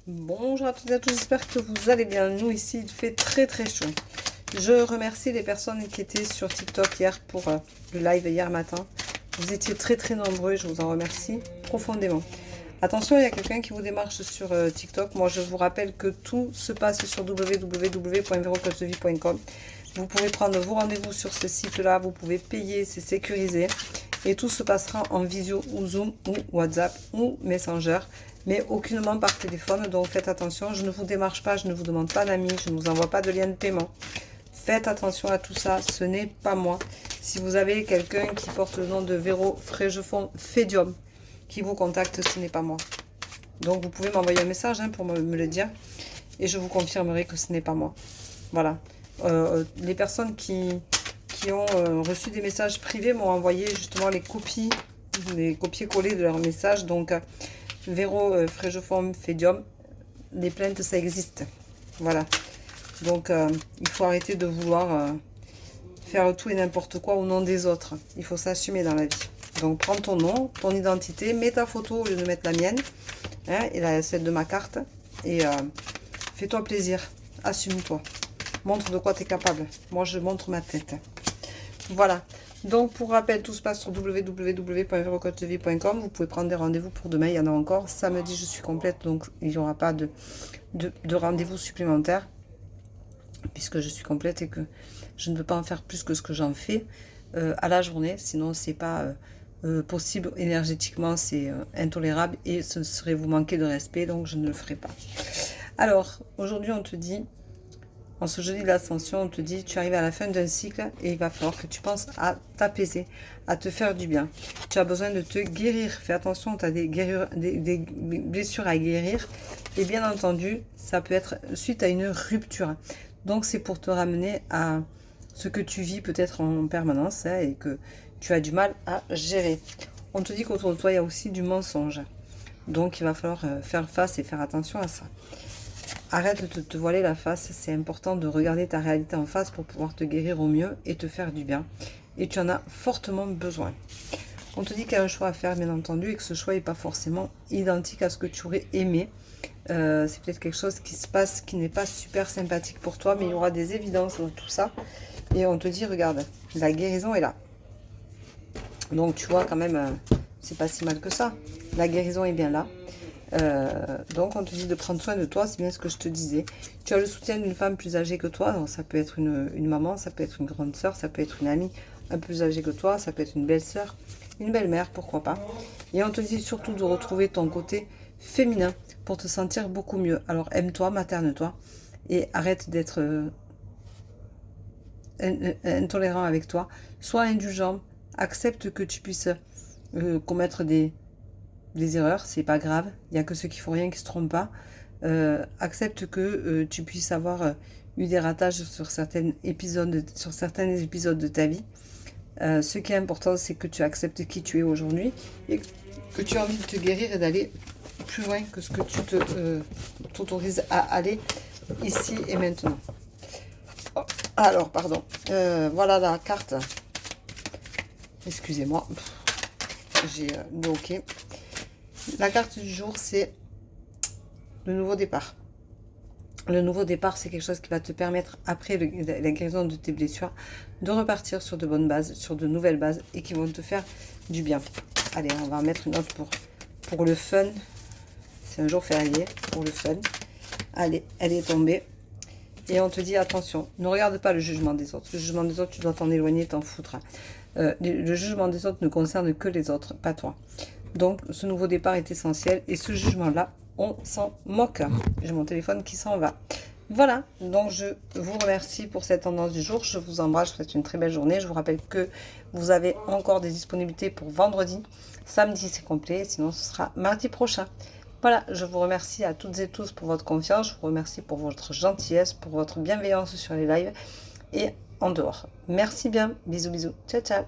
Bonjour à toutes et à tous, j'espère que vous allez bien. Nous ici, il fait très très chaud. Je remercie les personnes qui étaient sur TikTok hier pour le live hier matin. Vous étiez très très nombreux, je vous en remercie profondément. Attention, il y a quelqu'un qui vous démarche sur TikTok. Moi, je vous rappelle que tout se passe sur www.verocoachdevie.com. Vous pouvez prendre vos rendez-vous sur ce site-là, vous pouvez payer, c'est sécurisé. Et tout se passera en visio ou Zoom ou WhatsApp ou Messenger, mais aucunement par téléphone. Donc faites attention, je ne vous démarche pas, je ne vous demande pas d'amis, je ne vous envoie pas de lien de paiement. Faites attention à tout ça, ce n'est pas moi. Si vous avez quelqu'un qui porte le nom de Véro Frégefond Fédium qui vous contacte, ce n'est pas moi. Donc vous pouvez m'envoyer un message pour me le dire et je vous confirmerai que ce n'est pas moi. Voilà. Les personnes qui ont reçu des messages privés m'ont envoyé justement les copier-coller de leurs messages. Donc Véro Frégefond Fédium, les plaintes ça existe. Voilà. Donc il faut arrêter de vouloir faire tout et n'importe quoi au nom des autres. Il faut s'assumer dans la vie. Donc prends ton nom, ton identité, mets ta photo au lieu de mettre la mienne, et celle de ma carte, et fais-toi plaisir, assume-toi, montre de quoi tu es capable. Moi je montre ma tête. Voilà, donc pour rappel, tout se passe sur www.verocoachdevie.com. Vous pouvez prendre des rendez-vous pour demain, il y en a encore. Samedi je suis complète, donc il n'y aura pas de rendez-vous supplémentaires, puisque je suis complète et que je ne peux pas en faire plus que ce que j'en fais à la journée, sinon c'est pas possible énergétiquement, c'est intolérable et ce serait vous manquer de respect, donc je ne le ferai pas. Alors aujourd'hui on te dit, en ce jeudi de l'ascension, on te dit tu arrives à la fin d'un cycle et il va falloir que tu penses à t'apaiser, à te faire du bien. Tu as besoin de te guérir, fais attention, tu as des blessures à guérir et bien entendu ça peut être suite à une rupture. Donc c'est pour te ramener à ce que tu vis peut-être en permanence et que tu as du mal à gérer. On te dit qu'autour de toi, il y a aussi du mensonge. Donc, il va falloir faire face et faire attention à ça. Arrête de te voiler la face. C'est important de regarder ta réalité en face pour pouvoir te guérir au mieux et te faire du bien. Et tu en as fortement besoin. On te dit qu'il y a un choix à faire, bien entendu, et que ce choix n'est pas forcément identique à ce que tu aurais aimé. C'est peut-être quelque chose qui se passe qui n'est pas super sympathique pour toi, mais il y aura des évidences dans tout ça. Et on te dit, regarde, la guérison est là. Donc tu vois quand même, c'est pas si mal que ça. La guérison est bien là. Donc on te dit de prendre soin de toi, c'est bien ce que je te disais. Tu as le soutien d'une femme plus âgée que toi. Donc ça peut être une maman, ça peut être une grande sœur, ça peut être une amie un peu plus âgée que toi, ça peut être une belle-sœur, une belle-mère, pourquoi pas. Et on te dit surtout de retrouver ton côté féminin pour te sentir beaucoup mieux. Alors aime-toi, materne-toi et arrête d'être intolérant avec toi. Sois indulgent, accepte que tu puisses commettre des erreurs, c'est pas grave, il n'y a que ceux qui font rien qui se trompent pas. Accepte que tu puisses avoir eu des ratages sur certains épisodes de ta vie. Ce qui est important, c'est que tu acceptes qui tu es aujourd'hui et que tu as envie de te guérir et d'aller plus loin que ce que tu t'autorises à aller ici et maintenant. Oh, alors, pardon. Voilà la carte. Excusez-moi. J'ai bloqué. La carte du jour, c'est le nouveau départ. Le nouveau départ, c'est quelque chose qui va te permettre, après la guérison de tes blessures, de repartir sur de bonnes bases, sur de nouvelles bases et qui vont te faire du bien. Allez, on va mettre une note pour le fun. C'est un jour férié, pour le fun. Allez, elle est tombée. Et on te dit, attention, ne regarde pas le jugement des autres. Le jugement des autres, tu dois t'en éloigner, t'en foutre. Le jugement des autres ne concerne que les autres, pas toi. Donc, ce nouveau départ est essentiel. Et ce jugement-là, on s'en moque. J'ai mon téléphone qui s'en va. Voilà, donc je vous remercie pour cette tendance du jour. Je vous embrasse, je vous souhaite une très belle journée. Je vous rappelle que vous avez encore des disponibilités pour vendredi. Samedi, c'est complet. Sinon, ce sera mardi prochain. Voilà, je vous remercie à toutes et tous pour votre confiance. Je vous remercie pour votre gentillesse, pour votre bienveillance sur les lives et en dehors. Merci bien. Bisous, bisous. Ciao, ciao.